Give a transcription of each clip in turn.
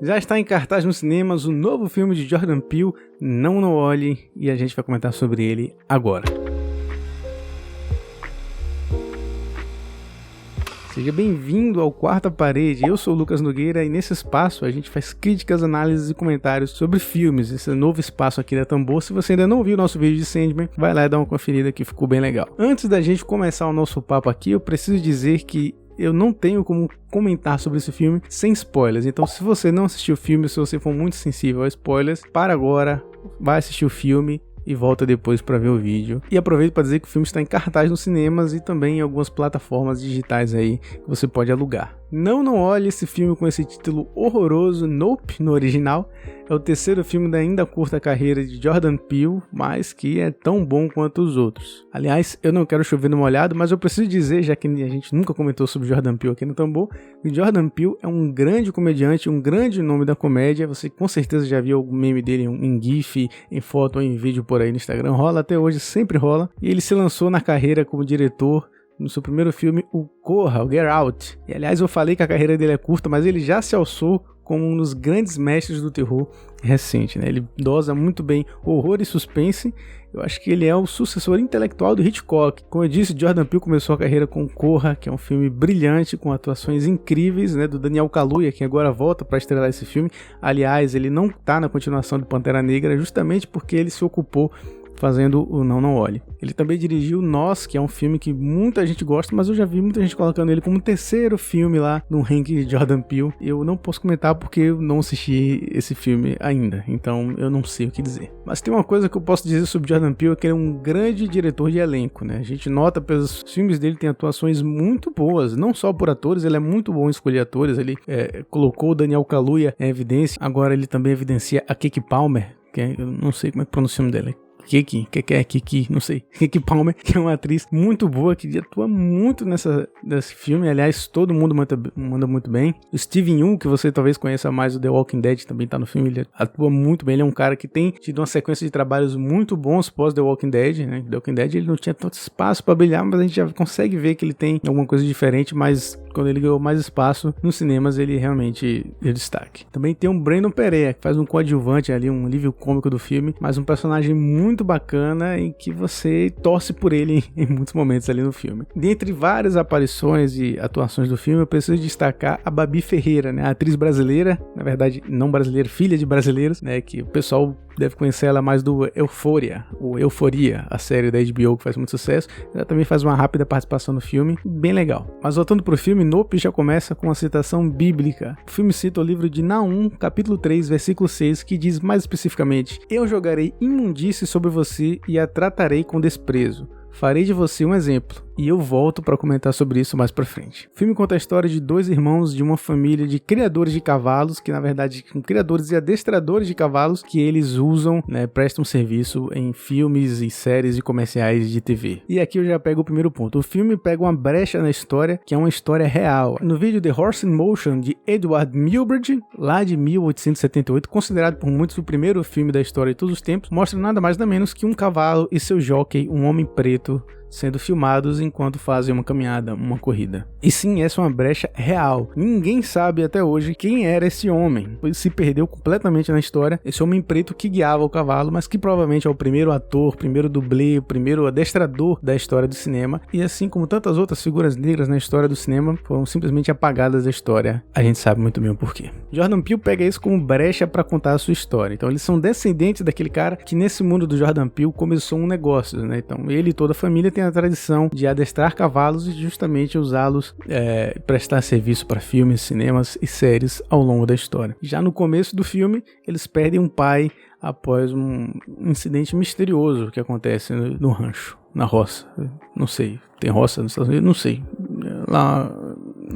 Já está em cartaz nos cinemas o novo filme de Jordan Peele, Não Olhe, e a gente vai comentar sobre ele agora. Seja bem-vindo ao Quarta Parede, eu sou o Lucas Nogueira e nesse espaço a gente faz críticas, análises e comentários sobre filmes, esse novo espaço aqui da Tambor. Se você ainda não viu o nosso vídeo de Sandman, vai lá e dá uma conferida que ficou bem legal. Antes da gente começar o nosso papo aqui, eu preciso dizer que eu não tenho como comentar sobre esse filme sem spoilers, então se você não assistiu o filme, se você for muito sensível a spoilers, para agora, vai assistir o filme e volta depois para ver o vídeo. E aproveito para dizer que o filme está em cartaz nos cinemas e também em algumas plataformas digitais aí que você pode alugar. Não olhe esse filme com esse título horroroso, Nope, no original. É o terceiro filme da ainda curta carreira de Jordan Peele, mas que é tão bom quanto os outros. Aliás, eu não quero chover no molhado, mas eu preciso dizer, já que a gente nunca comentou sobre Jordan Peele aqui no Tambor, que Jordan Peele é um grande comediante, um grande nome da comédia. Você com certeza já viu algum meme dele em GIF, em foto ou em vídeo por aí no Instagram. Rola até hoje, sempre rola. E ele se lançou na carreira como diretor no seu primeiro filme, o Corra, o Get Out. E aliás, eu falei que a carreira dele é curta, mas ele já se alçou como um dos grandes mestres do terror recente, né? Ele dosa muito bem horror e suspense. Eu acho que ele é o sucessor intelectual do Hitchcock. Como eu disse, Jordan Peele começou a carreira com Corra, que é um filme brilhante, com atuações incríveis, né, do Daniel Kaluuya, que agora volta para estrelar esse filme. Aliás, ele não está na continuação do Pantera Negra, justamente porque ele se ocupou fazendo o Não Olhe. Ele também dirigiu Nós, que é um filme que muita gente gosta, mas eu já vi muita gente colocando ele como o terceiro filme lá no ranking de Jordan Peele. Eu não posso comentar porque eu não assisti esse filme ainda, então eu não sei o que dizer. Mas tem uma coisa que eu posso dizer sobre Jordan Peele, é que ele é um grande diretor de elenco, né? A gente nota pelos filmes dele, tem atuações muito boas, não só por atores, ele é muito bom em escolher atores. Ele colocou o Daniel Kaluuya em evidência, agora ele também evidencia a Keke Palmer, que eu não sei como é que pronuncia o nome dela. Kiki, não sei. Keke Palmer, que é uma atriz muito boa, que atua muito nesse filme. Aliás, todo mundo manda muito bem. O Steven Yeun, que você talvez conheça mais do The Walking Dead, também tá no filme. Ele atua muito bem. Ele é um cara que tem tido uma sequência de trabalhos muito bons pós The Walking Dead, né? The Walking Dead ele não tinha tanto espaço pra brilhar, mas a gente já consegue ver que ele tem alguma coisa diferente, mas quando ele ganhou mais espaço nos cinemas, ele realmente deu destaque. Também tem o Brandon Perea, que faz um coadjuvante ali, um alívio cômico do filme, mas um personagem muito bacana em que você torce por ele em muitos momentos ali no filme. Dentre várias aparições e atuações do filme, eu preciso destacar a Babi Ferreira, né? A atriz brasileira, na verdade não brasileira, filha de brasileiros, né? Que o pessoal deve conhecer ela mais do Euphoria, a série da HBO que faz muito sucesso. Ela também faz uma rápida participação no filme, bem legal. Mas voltando pro filme, Nope já começa com uma citação bíblica. O filme cita o livro de Naum, capítulo 3, versículo 6, que diz mais especificamente: Eu jogarei imundície sobre você e a tratarei com desprezo. Farei de você um exemplo, e eu volto para comentar sobre isso mais pra frente. O filme conta a história de dois irmãos de uma família de criadores de cavalos, que na verdade são criadores e adestradores de cavalos, que eles usam, né, prestam serviço em filmes e séries e comerciais de TV. E aqui eu já pego o primeiro ponto. O filme pega uma brecha na história, que é uma história real. No vídeo The Horse in Motion, de Edward Muybridge, lá de 1878, considerado por muitos o primeiro filme da história de todos os tempos, mostra nada mais nada menos que um cavalo e seu jockey, um homem preto, sendo filmados enquanto fazem uma caminhada, uma corrida. E sim, essa é uma brecha real. Ninguém sabe até hoje quem era esse homem, pois se perdeu completamente na história. Esse homem preto que guiava o cavalo, mas que provavelmente é o primeiro ator, primeiro dublê, o primeiro adestrador da história do cinema. E assim como tantas outras figuras negras na história do cinema, foram simplesmente apagadas da história. A gente sabe muito bem o porquê. Jordan Peele pega isso como brecha para contar a sua história. Então eles são descendentes daquele cara que nesse mundo do Jordan Peele começou um negócio, né? Então ele e toda a família tem a tradição de adestrar cavalos e justamente usá-los, prestar serviço para filmes, cinemas e séries ao longo da história. Já no começo do filme, eles perdem um pai após um incidente misterioso que acontece no rancho, na roça. Não sei, tem roça nos Estados Unidos? Não sei. Lá,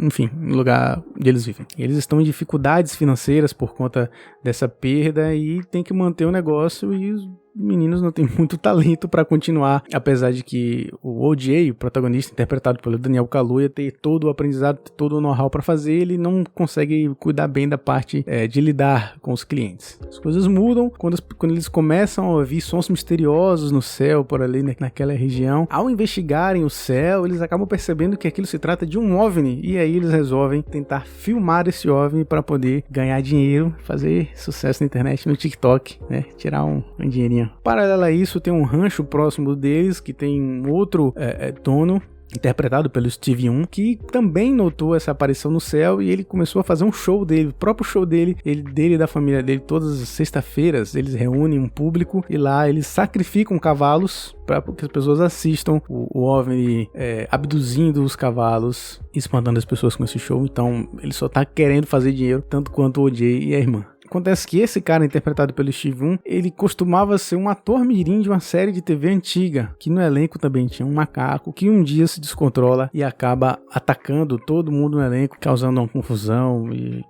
enfim, no lugar onde eles vivem. Eles estão em dificuldades financeiras por conta dessa perda e tem que manter o negócio e meninos não têm muito talento para continuar, apesar de que o O.J., o protagonista interpretado pelo Daniel Kaluuya, ter todo o aprendizado, todo o know-how para fazer, ele não consegue cuidar bem da parte de lidar com os clientes. As coisas mudam quando eles começam a ouvir sons misteriosos no céu, por ali naquela região. Ao investigarem o céu, eles acabam percebendo que aquilo se trata de um OVNI, e aí eles resolvem tentar filmar esse OVNI para poder ganhar dinheiro, fazer sucesso na internet, no TikTok, né? Tirar um dinheirinho. Paralelo a isso, tem um rancho próximo deles, que tem um outro dono, interpretado pelo Steve Yeun, que também notou essa aparição no céu, e ele começou a fazer um show dele, o próprio show dele e da família dele. Todas as sextas-feiras eles reúnem um público e lá eles sacrificam cavalos para que as pessoas assistam o OVNI abduzindo os cavalos, espantando as pessoas com esse show. Então ele só tá querendo fazer dinheiro, tanto quanto o O.J. e a irmã. Acontece que esse cara, interpretado pelo Steve Yeun, ele costumava ser um ator mirim de uma série de TV antiga, que no elenco também tinha um macaco que um dia se descontrola e acaba atacando todo mundo no elenco, causando uma confusão,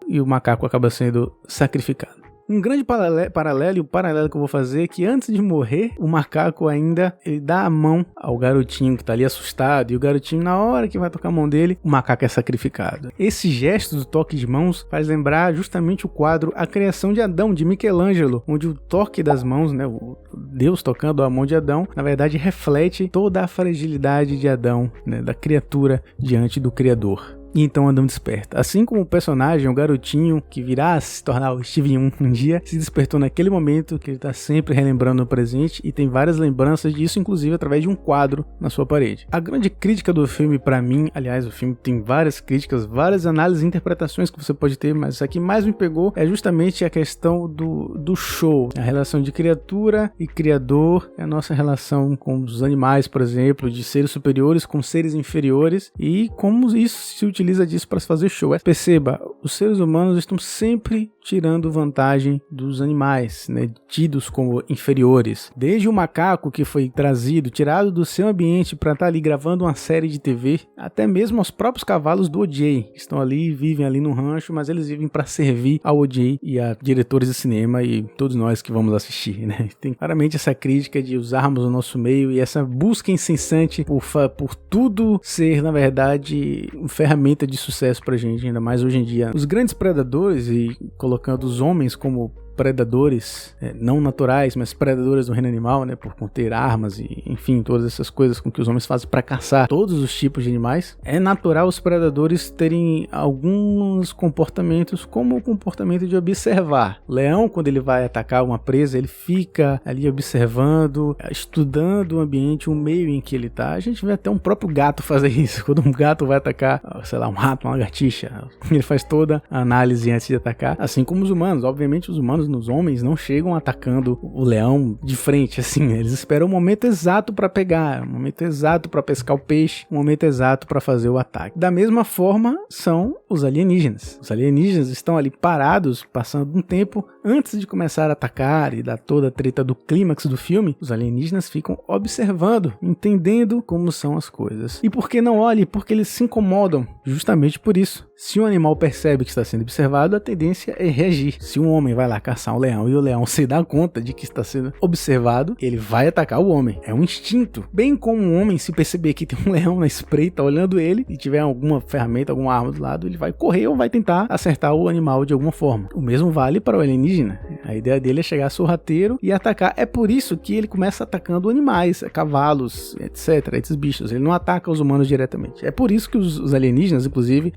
e o macaco acaba sendo sacrificado. Um grande paralelo, e o paralelo que eu vou fazer é que antes de morrer, o macaco ainda ele dá a mão ao garotinho que tá ali assustado, e o garotinho, na hora que vai tocar a mão dele, o macaco é sacrificado. Esse gesto do toque de mãos faz lembrar justamente o quadro A Criação de Adão, de Michelangelo, onde o toque das mãos, né, o Deus tocando a mão de Adão, na verdade reflete toda a fragilidade de Adão, né, da criatura diante do Criador. E então Adão desperta. Assim como o personagem, o garotinho que virá a se tornar o Steve Yeun um dia, se despertou naquele momento que ele está sempre relembrando no presente, e tem várias lembranças disso, inclusive através de um quadro na sua parede. A grande crítica do filme para mim, aliás, o filme tem várias críticas, várias análises e interpretações que você pode ter, mas a que mais me pegou é justamente a questão do show, a relação de criatura e criador, a nossa relação com os animais, por exemplo, de seres superiores com seres inferiores, e como isso se utiliza disso para se fazer show. Perceba, os seres humanos estão sempre tirando vantagem dos animais, né, tidos como inferiores. Desde o macaco que foi trazido, tirado do seu ambiente para estar ali gravando uma série de TV, até mesmo os próprios cavalos do O.J. que estão ali, vivem ali no rancho, mas eles vivem para servir ao O.J. e a diretores de cinema e todos nós que vamos assistir, né? Tem claramente essa crítica de usarmos o nosso meio e essa busca incessante por tudo ser, na verdade, uma ferramenta de sucesso pra gente, ainda mais hoje em dia. Os grandes predadores, e colocando os homens como predadores, não naturais, mas predadores do reino animal, né, por conter armas e, enfim, todas essas coisas com que os homens fazem para caçar todos os tipos de animais, é natural os predadores terem alguns comportamentos, como o comportamento de observar. O leão, quando ele vai atacar uma presa, ele fica ali observando, estudando o ambiente, o meio em que ele tá. A gente vê até um próprio gato fazer isso. Quando um gato vai atacar, sei lá, um rato, uma lagartixa, ele faz toda a análise antes de atacar, assim como os humanos. Obviamente os humanos, nos homens, não chegam atacando o leão de frente, assim, eles esperam o momento exato para pegar, o momento exato para pescar o peixe, o momento exato para fazer o ataque. Da mesma forma são os alienígenas. Os alienígenas estão ali parados, passando um tempo antes de começar a atacar e dar toda a treta do clímax do filme. Os alienígenas ficam observando, entendendo como são as coisas. E por que não olhe? Porque eles se incomodam, justamente por isso. Se um animal percebe que está sendo observado, a tendência é reagir. Se um homem vai lá caçar um leão e o leão se dá conta de que está sendo observado, ele vai atacar o homem. É um instinto. Bem como um homem, se perceber que tem um leão na espreita olhando ele e tiver alguma ferramenta, alguma arma do lado, ele vai correr ou vai tentar acertar o animal de alguma forma. O mesmo vale para o alienígena. A ideia dele é chegar sorrateiro e atacar. É por isso que ele começa atacando animais, cavalos, etc. Esses bichos. Ele não ataca os humanos diretamente. É por isso que os alienígenas, inclusive,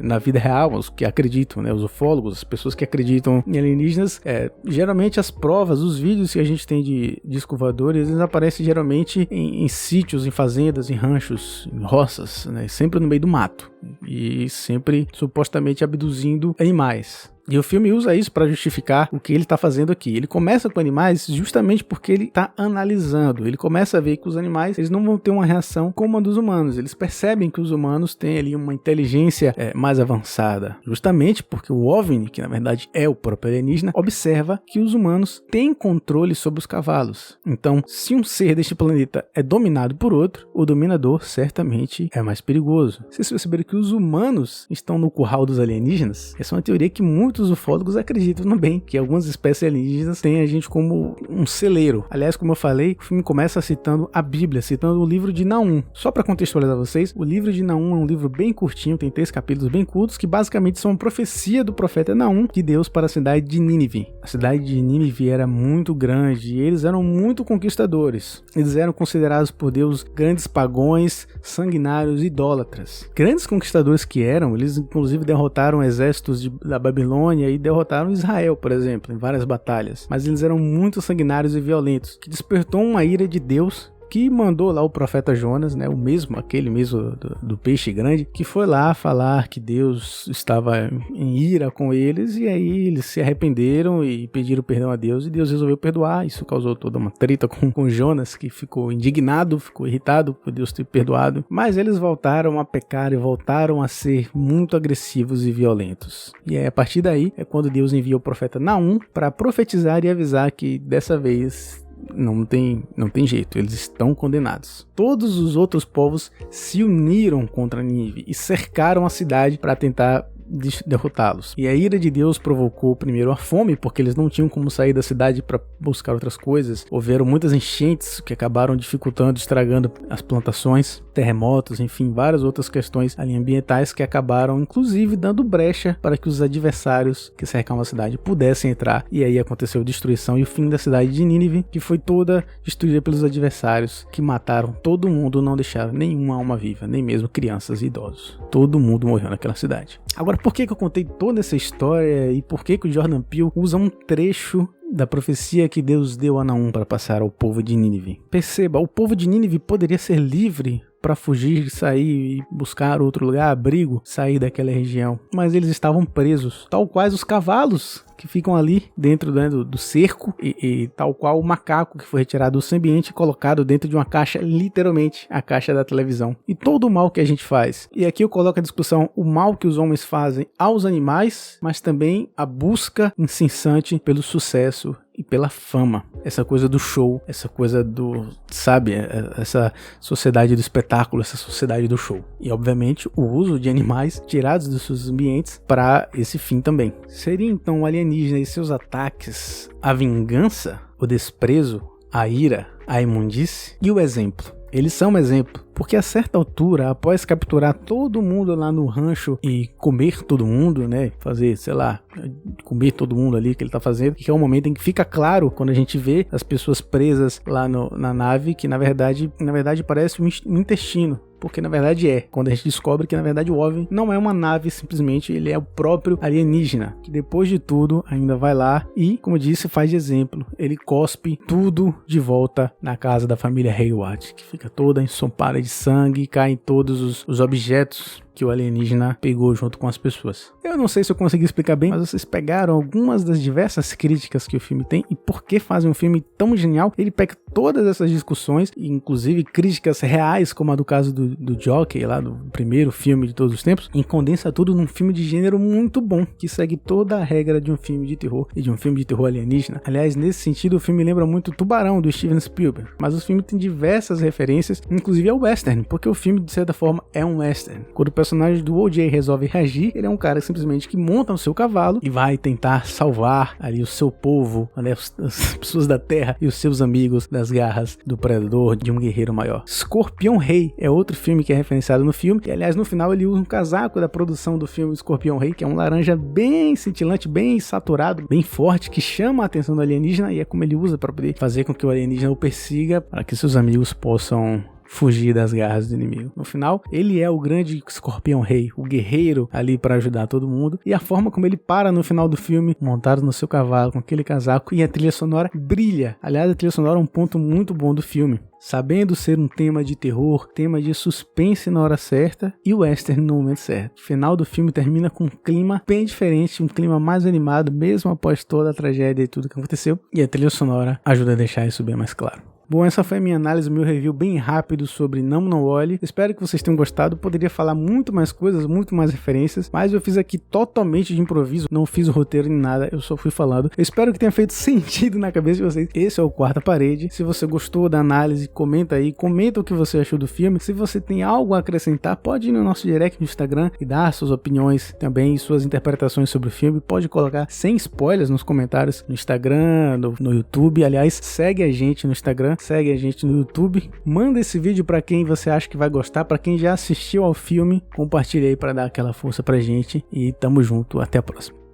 na vida real, os que acreditam, né, os ufólogos, as pessoas que acreditam em alienígenas, geralmente as provas, os vídeos que a gente tem de disco voadores, eles aparecem geralmente em sítios, em fazendas, em ranchos, em roças, né, sempre no meio do mato e sempre supostamente abduzindo animais. E o filme usa isso para justificar o que ele está fazendo aqui. Ele começa com animais justamente porque ele está analisando. Ele começa a ver que os animais eles não vão ter uma reação como a dos humanos. Eles percebem que os humanos têm ali uma inteligência mais avançada. Justamente porque o OVNI, que na verdade é o próprio alienígena, observa que os humanos têm controle sobre os cavalos. Então, se um ser deste planeta é dominado por outro, o dominador certamente é mais perigoso. Vocês perceberam que os humanos estão no curral dos alienígenas? Essa é uma teoria que muitos muitos ufólogos acreditam também que algumas espécies alienígenas têm a gente como um celeiro. Aliás, como eu falei, o filme começa citando a Bíblia, citando o livro de Naum. Só para contextualizar vocês, o livro de Naum é um livro bem curtinho, tem 3 capítulos bem curtos, que basicamente são uma profecia do profeta Naum de Deus para a cidade de Nínive. A cidade de Nínive era muito grande e eles eram muito conquistadores. Eles eram considerados por Deus grandes pagões, sanguinários, idólatras. Grandes conquistadores que eram, eles inclusive derrotaram exércitos da Babilônia e derrotaram Israel, por exemplo, em várias batalhas. Mas eles eram muito sanguinários e violentos, que despertou uma ira de Deus, que mandou lá o profeta Jonas, né, aquele mesmo do peixe grande, que foi lá falar que Deus estava em ira com eles, e aí eles se arrependeram e pediram perdão a Deus, e Deus resolveu perdoar. Isso causou toda uma treta com Jonas, que ficou indignado, ficou irritado por Deus ter perdoado, mas eles voltaram a pecar e voltaram a ser muito agressivos e violentos. E aí, a partir daí é quando Deus envia o profeta Naum para profetizar e avisar que dessa vez não tem jeito, eles estão condenados. Todos os outros povos se uniram contra Nínive e cercaram a cidade para tentar derrotá-los. E a ira de Deus provocou primeiro a fome, porque eles não tinham como sair da cidade para buscar outras coisas. Houveram muitas enchentes que acabaram dificultando, estragando as plantações, terremotos, enfim, várias outras questões ali ambientais que acabaram inclusive dando brecha para que os adversários que cercavam a cidade pudessem entrar. E aí aconteceu a destruição e o fim da cidade de Nínive, que foi toda destruída pelos adversários, que mataram todo mundo, não deixaram nenhuma alma viva, nem mesmo crianças e idosos. Todo mundo morreu naquela cidade. Agora, por que eu contei toda essa história e por que o Jordan Peele usa um trecho da profecia que Deus deu a Naum para passar ao povo de Nínive? Perceba, o povo de Nínive poderia ser livre para fugir, sair e buscar outro lugar, abrigo, sair daquela região, mas eles estavam presos, tal quais os cavalos que ficam ali dentro do cerco e tal qual o macaco que foi retirado do seu ambiente e colocado dentro de uma caixa, literalmente a caixa da televisão. E todo o mal que a gente faz, e aqui eu coloco a discussão, o mal que os homens fazem aos animais, mas também a busca incessante pelo sucesso e pela fama, essa coisa do show, essa coisa essa sociedade do espetáculo, essa sociedade do show. E obviamente o uso de animais tirados dos seus ambientes para esse fim também. Seria então o alienígena e seus ataques a vingança, o desprezo, a ira, a imundície e o exemplo? Eles são um exemplo, porque a certa altura, após capturar todo mundo lá no rancho e comer todo mundo, né, fazer, comer todo mundo ali que ele tá fazendo, que é o momento em que fica claro, quando a gente vê as pessoas presas lá na nave, que na verdade parece um intestino. Porque na verdade quando a gente descobre que na verdade o OVNI não é uma nave simplesmente, ele é o próprio alienígena, que depois de tudo ainda vai lá e, como eu disse, faz de exemplo, ele cospe tudo de volta na casa da família Hayward, que fica toda ensopada de sangue, caem todos os objetos que o alienígena pegou junto com as pessoas. Eu não sei se eu consegui explicar bem, mas vocês pegaram algumas das diversas críticas que o filme tem e por que fazem um filme tão genial. Ele pega todas essas discussões, inclusive críticas reais, como a do caso do Jockey, lá do primeiro filme de todos os tempos, e condensa tudo num filme de gênero muito bom, que segue toda a regra de um filme de terror e de um filme de terror alienígena. Aliás, nesse sentido, o filme lembra muito Tubarão, do Steven Spielberg, mas o filme tem diversas referências, inclusive ao western, porque o filme, de certa forma, é um western. Quando o personagem do O.J. resolve reagir, ele é um cara simplesmente que monta no seu cavalo e vai tentar salvar ali o seu povo, né, as pessoas da terra e os seus amigos das garras do predador, de um guerreiro maior. Escorpião Rei é outro filme que é referenciado no filme, e aliás no final ele usa um casaco da produção do filme Escorpião Rei, que é um laranja bem cintilante, bem saturado, bem forte, que chama a atenção do alienígena, e é como ele usa para poder fazer com que o alienígena o persiga, para que seus amigos possam fugir das garras do inimigo. No final, ele é o grande Escorpião Rei, o guerreiro ali para ajudar todo mundo, e a forma como ele para no final do filme, montado no seu cavalo, com aquele casaco, e a trilha sonora brilha. Aliás, a trilha sonora é um ponto muito bom do filme, sabendo ser um tema de terror, tema de suspense na hora certa e o western no momento certo. O final do filme termina com um clima bem diferente, um clima mais animado, mesmo após toda a tragédia e tudo que aconteceu, e a trilha sonora ajuda a deixar isso bem mais claro. Bom, essa foi a minha análise, meu review bem rápido sobre Não Olhe. Espero que vocês tenham gostado. Poderia falar muito mais coisas, muito mais referências, mas eu fiz aqui totalmente de improviso, não fiz o roteiro nem nada, eu só fui falando. Eu espero que tenha feito sentido na cabeça de vocês. Esse é o Quarta Parede. Se você gostou da análise, comenta aí, comenta o que você achou do filme. Se você tem algo a acrescentar, pode ir no nosso direct no Instagram e dar suas opiniões também, suas interpretações sobre o filme. Pode colocar sem spoilers nos comentários no Instagram, no YouTube. Aliás, segue a gente no Instagram, segue a gente no YouTube. Manda esse vídeo pra quem você acha que vai gostar, pra quem já assistiu ao filme. Compartilha aí pra dar aquela força pra gente e tamo junto. Até a próxima.